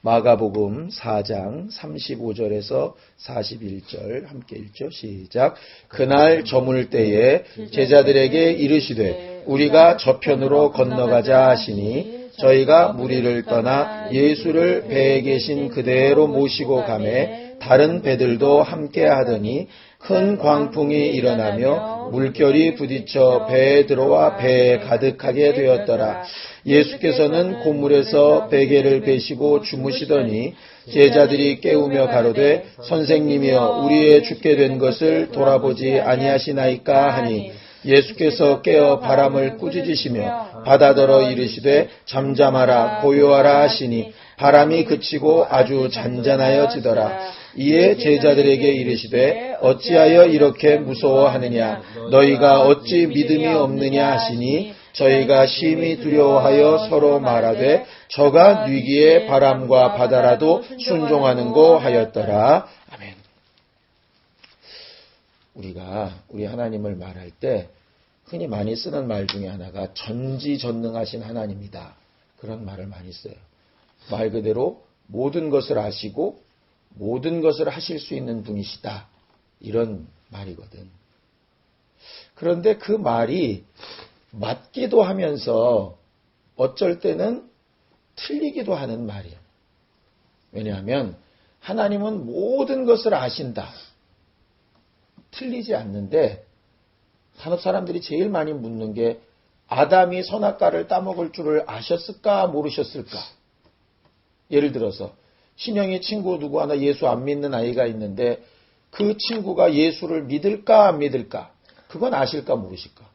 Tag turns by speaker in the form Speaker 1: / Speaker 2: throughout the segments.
Speaker 1: 마가복음 4장 35절에서 41절 함께 읽죠. 시작. 그날 저물 때에 제자들에게 이르시되 우리가 저편으로 건너가자 하시니 저희가 무리를 떠나 예수를 배에 계신 그대로 모시고 가매 다른 배들도 함께 하더니 큰 광풍이 일어나며 물결이 부딪혀 배에 들어와 배에 가득하게 되었더라. 예수께서는 고물에서 베개를 베시고 주무시더니 제자들이 깨우며 가로되 선생님이여 우리의 죽게 된 것을 돌아보지 아니하시나이까 하니 예수께서 깨어 바람을 꾸짖으시며 바다더러 이르시되 잠잠하라 고요하라 하시니 바람이 그치고 아주 잔잔하여지더라. 이에 제자들에게 이르시되 어찌하여 이렇게 무서워하느냐 너희가 어찌 믿음이 없느냐 하시니 저희가 심히 두려워하여 서로 말하되 저가 뉘기에 바람과 바다라도 순종하는고 하였더라. 아멘. 우리 하나님을 말할 때 흔히 많이 쓰는 말 중에 하나가 전지전능하신 하나님이다. 그런 말을 많이 써요. 말 그대로 모든 것을 아시고 모든 것을 하실 수 있는 분이시다. 이런 말이거든. 그런데 그 말이 맞기도 하면서 어쩔 때는 틀리기도 하는 말이에요. 왜냐하면 하나님은 모든 것을 아신다. 틀리지 않는데 산업 사람들이 제일 많이 묻는 게 아담이 선악과를 따먹을 줄을 아셨을까 모르셨을까? 예를 들어서 신영의 친구 누구 하나 예수 안 믿는 아이가 있는데 그 친구가 예수를 믿을까 안 믿을까? 그건 아실까 모르실까?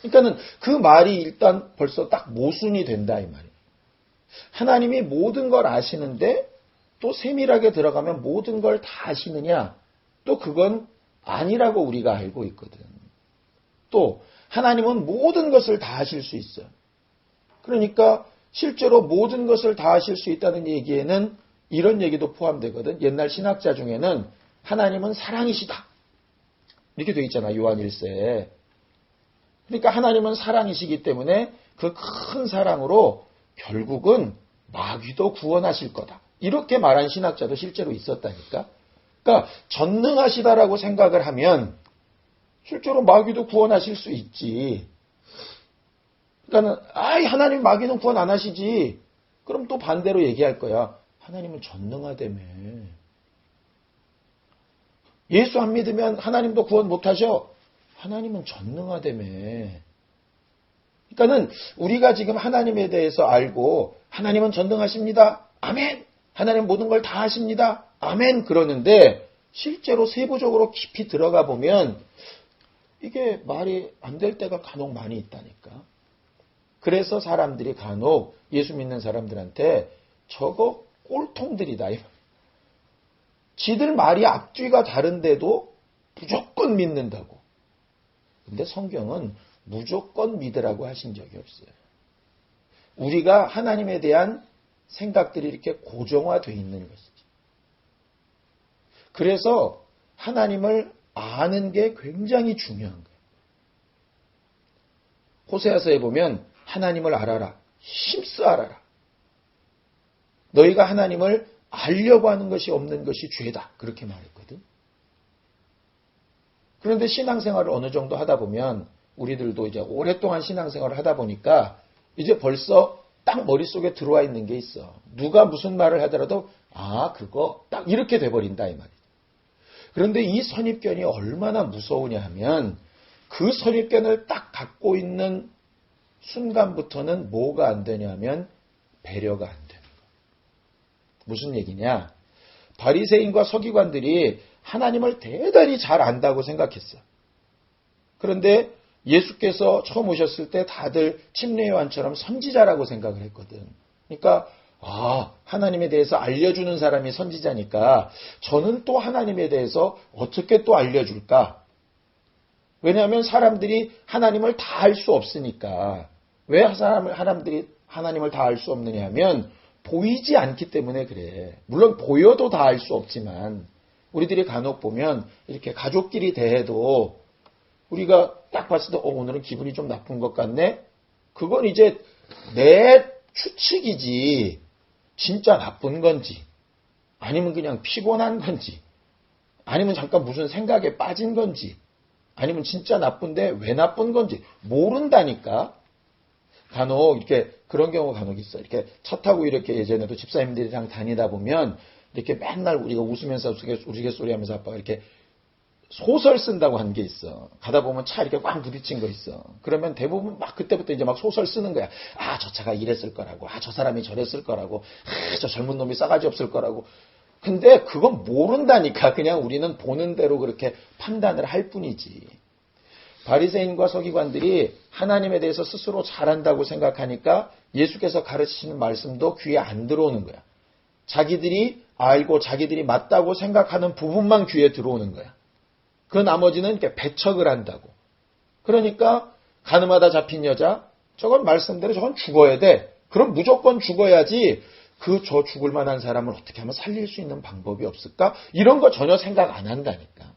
Speaker 1: 그러니까는 그 말이 일단 벌써 딱 모순이 된다 이 말이에요. 하나님이 모든 걸 아시는데 또 세밀하게 들어가면 모든 걸 다 아시느냐? 또 그건 아니라고 우리가 알고 있거든. 또 하나님은 모든 것을 다 하실 수 있어요. 그러니까 실제로 모든 것을 다 하실 수 있다는 얘기에는 이런 얘기도 포함되거든. 옛날 신학자 중에는 하나님은 사랑이시다. 이렇게 되어 있잖아. 요한 1세에. 그러니까 하나님은 사랑이시기 때문에 그 큰 사랑으로 결국은 마귀도 구원하실 거다. 이렇게 말한 신학자도 실제로 있었다니까. 그러니까 전능하시다라고 생각을 하면 실제로 마귀도 구원하실 수 있지. 그러니까는 하나님 마귀는 구원 안 하시지. 그럼 또 반대로 얘기할 거야. 하나님은 전능하다며. 예수 안 믿으면 하나님도 구원 못 하셔. 하나님은 전능하다며. 그러니까는 우리가 지금 하나님에 대해서 알고 하나님은 전능하십니다. 아멘. 하나님 모든 걸 다 하십니다. 아멘. 그러는데 실제로 세부적으로 깊이 들어가 보면 이게 말이 안 될 때가 간혹 많이 있다니까. 그래서 사람들이 간혹 예수 믿는 사람들한테 저거 꼴통들이다. 지들 말이 앞뒤가 다른데도 무조건 믿는다고. 근데 성경은 무조건 믿으라고 하신 적이 없어요. 우리가 하나님에 대한 생각들이 이렇게 고정화되어 있는 것이지. 그래서 하나님을 아는 게 굉장히 중요한 거예요. 호세아서에 보면 하나님을 알아라. 힘써 알아라. 너희가 하나님을 알려고 하는 것이 없는 것이 죄다. 그렇게 말했거든. 그런데 신앙생활을 어느 정도 하다 보면 우리들도 이제 오랫동안 신앙생활을 하다 보니까 이제 벌써 딱 머릿속에 들어와 있는 게 있어. 누가 무슨 말을 하더라도 그거 딱 이렇게 돼버린다 이 말이야. 그런데 이 선입견이 얼마나 무서우냐 하면 그 선입견을 딱 갖고 있는 순간부터는 뭐가 안 되냐면 배려가 안 되는 거야. 무슨 얘기냐? 바리새인과 서기관들이 하나님을 대단히 잘 안다고 생각했어. 그런데 예수께서 처음 오셨을 때 다들 침례요한처럼 선지자라고 생각을 했거든. 그러니까 하나님에 대해서 알려주는 사람이 선지자니까 저는 또 하나님에 대해서 어떻게 또 알려줄까? 왜냐하면 사람들이 하나님을 다 알 수 없으니까. 왜 사람들이 하나님을 다 알 수 없느냐 하면 보이지 않기 때문에 그래. 물론 보여도 다 알 수 없지만 우리들이 간혹 보면 이렇게 가족끼리 대해도 우리가 딱 봤을 때 오늘은 기분이 좀 나쁜 것 같네? 그건 이제 내 추측이지 진짜 나쁜 건지, 아니면 그냥 피곤한 건지, 아니면 잠깐 무슨 생각에 빠진 건지, 아니면 진짜 나쁜데 왜 나쁜 건지 모른다니까. 간혹 이렇게 그런 경우가 간혹 있어. 이렇게 차 타고 이렇게 예전에도 집사님들이랑 다니다 보면 이렇게 맨날 우리가 웃으면서 우스갯소리 하면서 아빠가 이렇게 소설 쓴다고 한 게 있어. 가다 보면 차 이렇게 꽉 부딪힌 거 있어. 그러면 대부분 막 그때부터 이제 막 소설 쓰는 거야. 아, 저 차가 이랬을 거라고. 아, 저 사람이 저랬을 거라고. 아, 저 젊은 놈이 싸가지 없을 거라고. 근데 그건 모른다니까. 그냥 우리는 보는 대로 그렇게 판단을 할 뿐이지. 바리새인과 서기관들이 하나님에 대해서 스스로 잘한다고 생각하니까 예수께서 가르치시는 말씀도 귀에 안 들어오는 거야. 자기들이 알고 자기들이 맞다고 생각하는 부분만 귀에 들어오는 거야. 그 나머지는 이렇게 배척을 한다고. 그러니까 가늠하다 잡힌 여자, 저건 말씀대로 저건 죽어야 돼. 그럼 무조건 죽어야지. 저 죽을 만한 사람을 어떻게 하면 살릴 수 있는 방법이 없을까? 이런 거 전혀 생각 안 한다니까.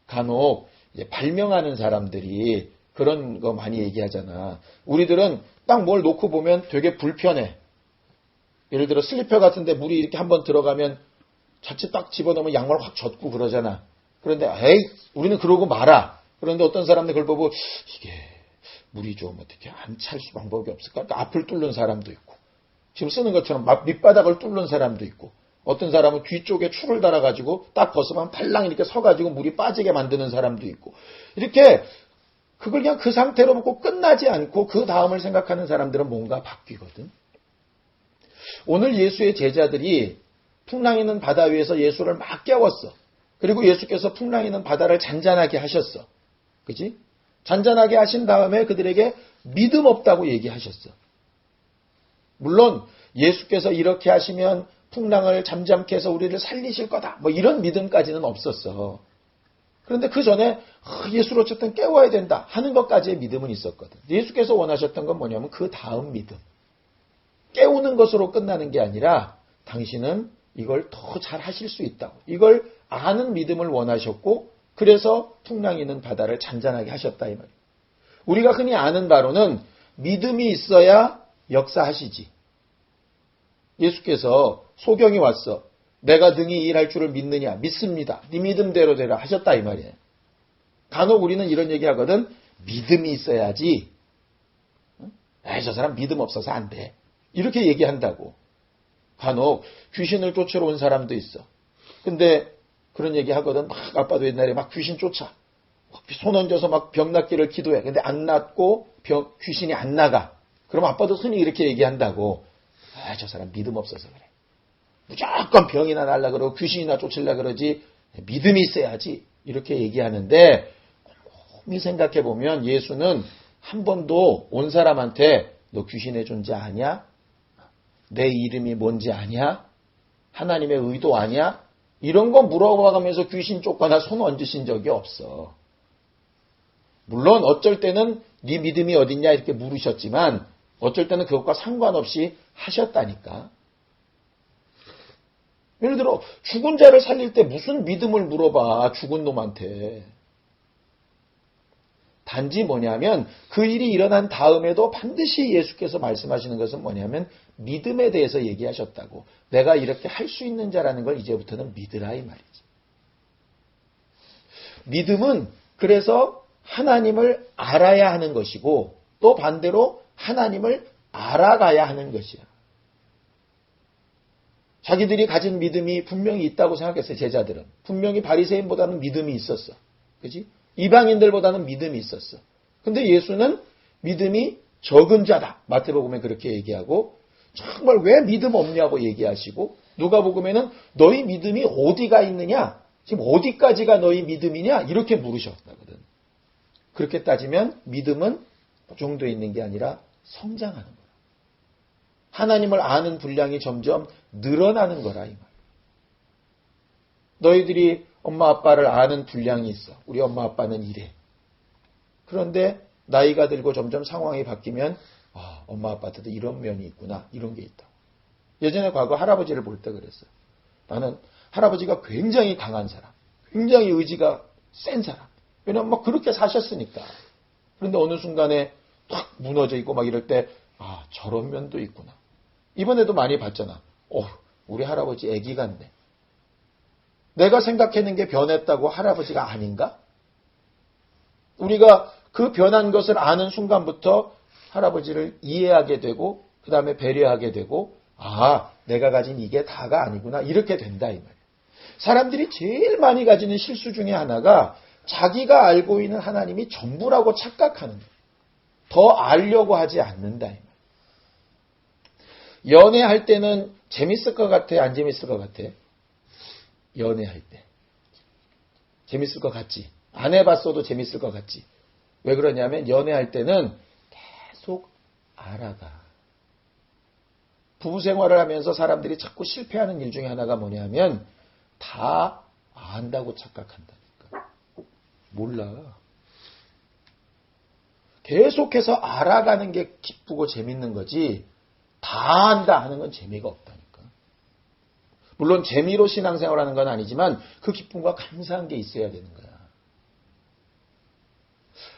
Speaker 1: 간혹 이제 발명하는 사람들이 그런 거 많이 얘기하잖아. 우리들은 딱 뭘 놓고 보면 되게 불편해. 예를 들어 슬리퍼 같은데 물이 이렇게 한번 들어가면 자칫 딱 집어넣으면 양말 확 젖고 그러잖아. 그런데 에이 우리는 그러고 말아. 그런데 어떤 사람들 그걸 보고 이게 물이 좀 어떻게 안 찰 수 방법이 없을까? 그러니까 앞을 뚫는 사람도 있고 지금 쓰는 것처럼 밑바닥을 뚫는 사람도 있고 어떤 사람은 뒤쪽에 줄을 달아가지고 딱 벗으면 팔랑 이렇게 서가지고 물이 빠지게 만드는 사람도 있고 이렇게 그걸 그냥 그 상태로 먹고 끝나지 않고 그 다음을 생각하는 사람들은 뭔가 바뀌거든. 오늘 예수의 제자들이 풍랑 있는 바다 위에서 예수를 막 깨웠어. 그리고 예수께서 풍랑 있는 바다를 잔잔하게 하셨어. 그지? 잔잔하게 하신 다음에 그들에게 믿음 없다고 얘기하셨어. 물론 예수께서 이렇게 하시면 풍랑을 잠잠케 해서 우리를 살리실 거다. 뭐 이런 믿음까지는 없었어. 그런데 그 전에 예수를 어쨌든 깨워야 된다 하는 것까지의 믿음은 있었거든. 예수께서 원하셨던 건 뭐냐면 그 다음 믿음. 깨우는 것으로 끝나는 게 아니라 당신은 이걸 더 잘 하실 수 있다고. 이걸 아는 믿음을 원하셨고 그래서 풍랑이 있는 바다를 잔잔하게 하셨다 이 말이에요. 우리가 흔히 아는 바로는 믿음이 있어야 역사하시지. 예수께서 소경이 왔어. 내가 능히 일할 줄을 믿느냐? 믿습니다. 네 믿음대로 되라 하셨다 이 말이에요. 간혹 우리는 이런 얘기하거든. 믿음이 있어야지. 에이, 저 사람 믿음 없어서 안 돼. 이렇게 얘기한다고. 간혹 귀신을 쫓으러 온 사람도 있어. 근데 그런 얘기 하거든. 막 아빠도 옛날에 막 귀신 쫓아. 손 얹어서 막 병 낫기를 기도해. 근데 안 낫고 귀신이 안 나가. 그럼 아빠도 흔히 이렇게 얘기한다고. 아, 저 사람 믿음 없어서 그래. 무조건 병이나 날라 그러고 귀신이나 쫓으려 그러지. 믿음이 있어야지. 이렇게 얘기하는데 곰곰이 생각해 보면 예수는 한 번도 온 사람한테 너 귀신의 존재 아냐? 내 이름이 뭔지 아냐? 하나님의 의도 아냐? 이런 거 물어봐가면서 귀신 쫓거나 손 얹으신 적이 없어. 물론 어쩔 때는 네 믿음이 어딨냐 이렇게 물으셨지만 어쩔 때는 그것과 상관없이 하셨다니까. 예를 들어 죽은 자를 살릴 때 무슨 믿음을 물어봐 죽은 놈한테. 단지 뭐냐면 그 일이 일어난 다음에도 반드시 예수께서 말씀하시는 것은 뭐냐면 믿음에 대해서 얘기하셨다고. 내가 이렇게 할 수 있는 자라는 걸 이제부터는 믿으라 이 말이지. 믿음은 그래서 하나님을 알아야 하는 것이고 또 반대로 하나님을 알아가야 하는 것이야. 자기들이 가진 믿음이 분명히 있다고 생각했어요. 제자들은. 분명히 바리새인보다는 믿음이 있었어. 그지? 이방인들보다는 믿음이 있었어. 근데 예수는 믿음이 적은 자다. 마태복음에 그렇게 얘기하고 정말 왜 믿음 없냐고 얘기하시고 누가복음에는 너희 믿음이 어디가 있느냐? 지금 어디까지가 너희 믿음이냐? 이렇게 물으셨다거든. 그렇게 따지면 믿음은 그 정도에 있는 게 아니라 성장하는 거야. 하나님을 아는 분량이 점점 늘어나는 거라 이 말. 너희들이 엄마 아빠를 아는 분량이 있어. 우리 엄마 아빠는 이래. 그런데 나이가 들고 점점 상황이 바뀌면 엄마 아빠한테도 이런 면이 있구나. 이런 게 있다. 예전에 과거 할아버지를 볼 때 그랬어요. 나는 할아버지가 굉장히 강한 사람. 굉장히 의지가 센 사람. 왜냐면 막 그렇게 사셨으니까. 그런데 어느 순간에 탁 무너져 있고 막 이럴 때 저런 면도 있구나. 이번에도 많이 봤잖아. 우리 할아버지 애기 같네. 내가 생각하는 게 변했다고 할아버지가 아닌가? 우리가 그 변한 것을 아는 순간부터 할아버지를 이해하게 되고 그 다음에 배려하게 되고 내가 가진 이게 다가 아니구나 이렇게 된다 이 말이에요. 사람들이 제일 많이 가지는 실수 중에 하나가 자기가 알고 있는 하나님이 전부라고 착각하는 거예요. 더 알려고 하지 않는다 이 말이에요. 연애할 때는 재밌을 것 같아? 안 재밌을 것 같아? 연애할 때. 재밌을 것 같지? 안 해봤어도 재밌을 것 같지? 왜 그러냐면 연애할 때는 계속 알아가. 부부 생활을 하면서 사람들이 자꾸 실패하는 일 중에 하나가 뭐냐면 다 안다고 착각한다니까. 몰라. 계속해서 알아가는 게 기쁘고 재밌는 거지 다 안다 하는 건 재미가 없다니까. 물론 재미로 신앙생활하는 건 아니지만 그 기쁨과 감사한 게 있어야 되는 거야.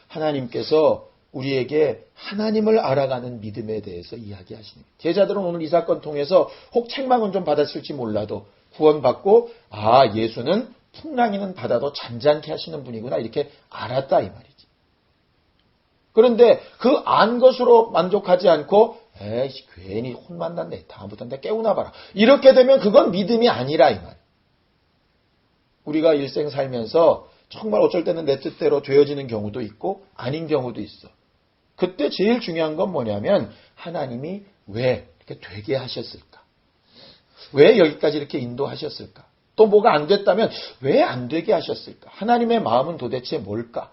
Speaker 1: 하나님께서 우리에게 하나님을 알아가는 믿음에 대해서 이야기하시는 거예요. 제자들은 오늘 이 사건 통해서 혹 책망은 좀 받았을지 몰라도 구원받고 예수는 풍랑이는 바다도 잔잔케 하시는 분이구나 이렇게 알았다 이 말이지. 그런데 그 안 것으로 만족하지 않고 괜히 혼 만났네. 다음부터는 내가 깨우나 봐라. 이렇게 되면 그건 믿음이 아니라 이 말이에요. 우리가 일생 살면서 정말 어쩔 때는 내 뜻대로 되어지는 경우도 있고 아닌 경우도 있어. 그때 제일 중요한 건 뭐냐면 하나님이 왜 이렇게 되게 하셨을까? 왜 여기까지 이렇게 인도하셨을까? 또 뭐가 안 됐다면 왜 안 되게 하셨을까? 하나님의 마음은 도대체 뭘까?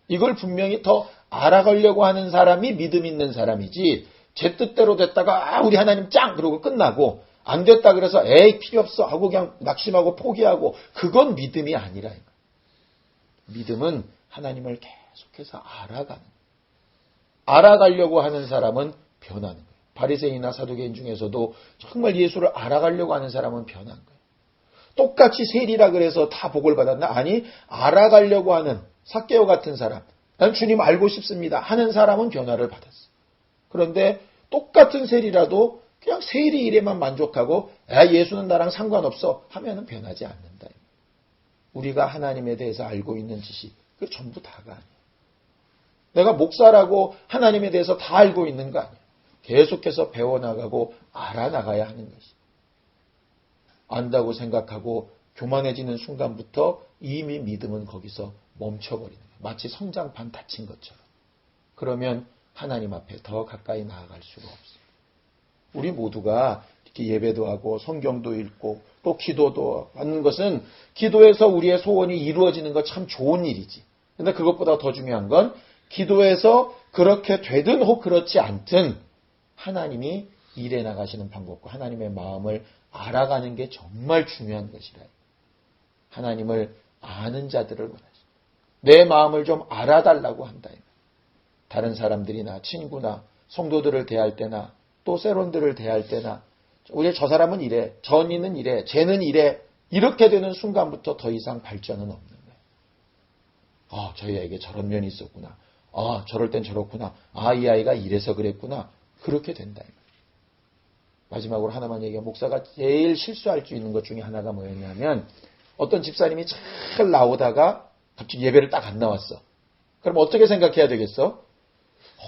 Speaker 1: 이걸 분명히 더 알아가려고 하는 사람이 믿음 있는 사람이지 제 뜻대로 됐다가 우리 하나님 짱! 그러고 끝나고 안 됐다 그래서 필요 없어 하고 그냥 낙심하고 포기하고 그건 믿음이 아니라 믿음은 하나님을 계속해서 알아가려고 하는 사람은 변하는 거예요. 바리새인이나 사두개인 중에서도 정말 예수를 알아가려고 하는 사람은 변한 거예요. 똑같이 세리라 그래서 다 복을 받았나? 아니, 알아가려고 하는 삭개오 같은 사람, 난 주님 알고 싶습니다 하는 사람은 변화를 받았어. 그런데 똑같은 세리라도 그냥 세리 일에만 만족하고 예수는 나랑 상관없어 하면은 변하지 않는다. 우리가 하나님에 대해서 알고 있는 지식, 그게 전부 다가 아니에요. 내가 목사라고 하나님에 대해서 다 알고 있는 거 아니에요. 계속해서 배워나가고 알아나가야 하는 것이. 안다고 생각하고 교만해지는 순간부터 이미 믿음은 거기서 멈춰버리는 거예요. 마치 성장판 닫힌 것처럼. 그러면 하나님 앞에 더 가까이 나아갈 수가 없어요. 우리 모두가 이렇게 예배도 하고 성경도 읽고 또 기도도 하는 것은 기도에서 우리의 소원이 이루어지는 것 참 좋은 일이지. 그런데 그것보다 더 중요한 건 기도에서 그렇게 되든 혹 그렇지 않든 하나님이 일해 나가시는 방법과 하나님의 마음을 알아가는 게 정말 중요한 것이라. 하나님을 아는 자들을 원하시고 내 마음을 좀 알아달라고 한다. 다른 사람들이나 친구나 성도들을 대할 때나 또 세론들을 대할 때나 우리 저 사람은 이래, 저 언니는 이래, 쟤는 이래 이렇게 되는 순간부터 더 이상 발전은 없는 거예요. 저희 아이에게 저런 면이 있었구나. 저럴 땐 저렇구나. 이 아이가 이래서 그랬구나. 그렇게 된다. 마지막으로 하나만 얘기하면 목사가 제일 실수할 수 있는 것 중에 하나가 뭐였냐면 어떤 집사님이 잘 나오다가 갑자기 예배를 딱 안 나왔어. 그럼 어떻게 생각해야 되겠어?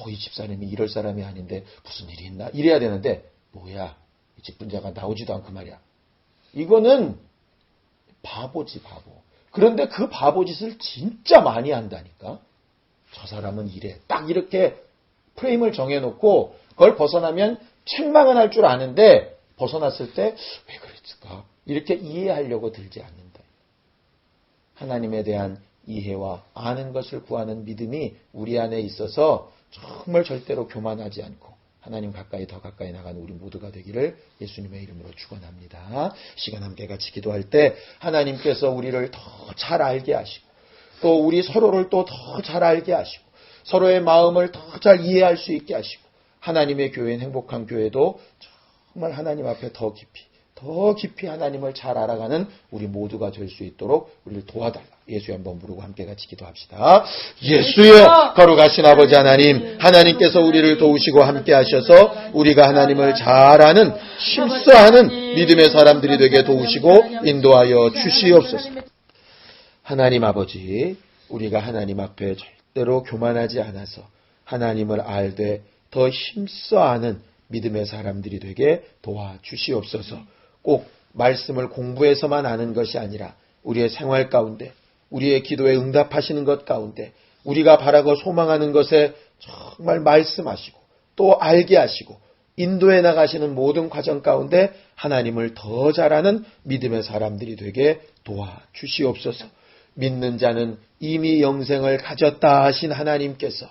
Speaker 1: 이 집사님이 이럴 사람이 아닌데 무슨 일이 있나? 이래야 되는데 뭐야? 이 직분자가 나오지도 않고 말이야. 이거는 바보지 바보. 그런데 그 바보짓을 진짜 많이 한다니까. 저 사람은 이래. 딱 이렇게 프레임을 정해놓고 그걸 벗어나면 책망은 할 줄 아는데 벗어났을 때 왜 그랬을까? 이렇게 이해하려고 들지 않는다. 하나님에 대한 이해와 아는 것을 구하는 믿음이 우리 안에 있어서 정말 절대로 교만하지 않고 하나님 가까이 더 가까이 나가는 우리 모두가 되기를 예수님의 이름으로 축원합니다. 시간 함께 같이 기도할 때 하나님께서 우리를 더 잘 알게 하시고 또 우리 서로를 또 더 잘 알게 하시고 서로의 마음을 더 잘 이해할 수 있게 하시고 하나님의 교회는 행복한 교회도 정말 하나님 앞에 더 깊이 더 깊이 하나님을 잘 알아가는 우리 모두가 될 수 있도록 우리를 도와달라. 예수에 한번 부르고 함께 같이 기도합시다. 예수여, 거룩하신 아버지 하나님, 하나님께서 우리를 도우시고 함께 하셔서 우리가 하나님을 잘 아는, 힘써하는 믿음의 사람들이 되게 도우시고 인도하여 주시옵소서. 하나님 아버지, 우리가 하나님 앞에 절대로 교만하지 않아서 하나님을 알되 더 힘써 아는 믿음의 사람들이 되게 도와주시옵소서. 꼭 말씀을 공부해서만 아는 것이 아니라 우리의 생활 가운데, 우리의 기도에 응답하시는 것 가운데, 우리가 바라고 소망하는 것에 정말 말씀하시고 또 알게 하시고 인도해 나가시는 모든 과정 가운데 하나님을 더 잘 아는 믿음의 사람들이 되게 도와주시옵소서. 믿는 자는 이미 영생을 가졌다 하신 하나님께서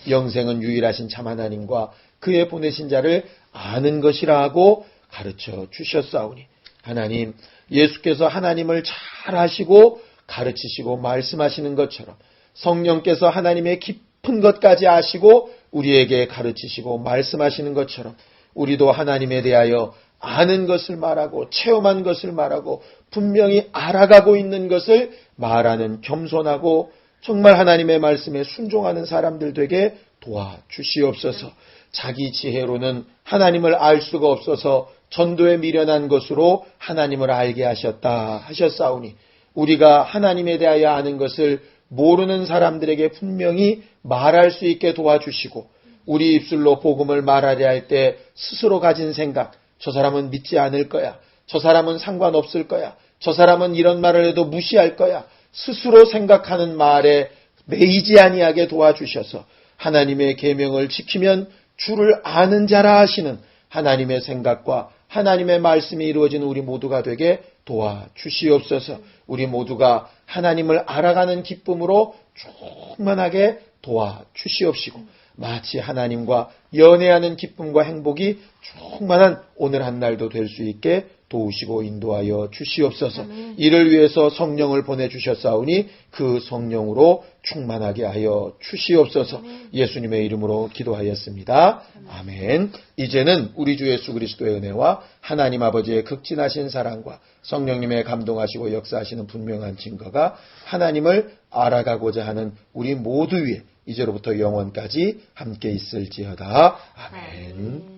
Speaker 1: 영생은 유일하신 참 하나님과 그의 보내신 자를 아는 것이라 하고 가르쳐 주셨사오니, 하나님, 예수께서 하나님을 잘 아시고 가르치시고 말씀하시는 것처럼 성령께서 하나님의 깊은 것까지 아시고 우리에게 가르치시고 말씀하시는 것처럼 우리도 하나님에 대하여 아는 것을 말하고 체험한 것을 말하고 분명히 알아가고 있는 것을 말하는 겸손하고 정말 하나님의 말씀에 순종하는 사람들 되게 도와주시옵소서. 자기 지혜로는 하나님을 알 수가 없어서 전도에 미련한 것으로 하나님을 알게 하셨다 하셨사오니, 우리가 하나님에 대하여 아는 것을 모르는 사람들에게 분명히 말할 수 있게 도와주시고, 우리 입술로 복음을 말하려 할 때 스스로 가진 생각, 저 사람은 믿지 않을 거야, 저 사람은 상관없을 거야, 저 사람은 이런 말을 해도 무시할 거야, 스스로 생각하는 말에 매이지 아니하게 도와주셔서 하나님의 계명을 지키면 주를 아는 자라 하시는 하나님의 생각과 하나님의 말씀이 이루어진 우리 모두가 되게 도와주시옵소서. 우리 모두가 하나님을 알아가는 기쁨으로 충만하게 도와주시옵시고, 마치 하나님과 연애하는 기쁨과 행복이 충만한 오늘 한 날도 될 수 있게 도우시고 인도하여 주시옵소서. 이를 위해서 성령을 보내주셨사오니 그 성령으로 충만하게 하여 주시옵소서. 예수님의 이름으로 기도하였습니다. 아멘. 이제는 우리 주 예수 그리스도의 은혜와 하나님 아버지의 극진하신 사랑과 성령님의 감동하시고 역사하시는 분명한 증거가 하나님을 알아가고자 하는 우리 모두 위에 이제로부터 영원까지 함께 있을지어다. 아멘.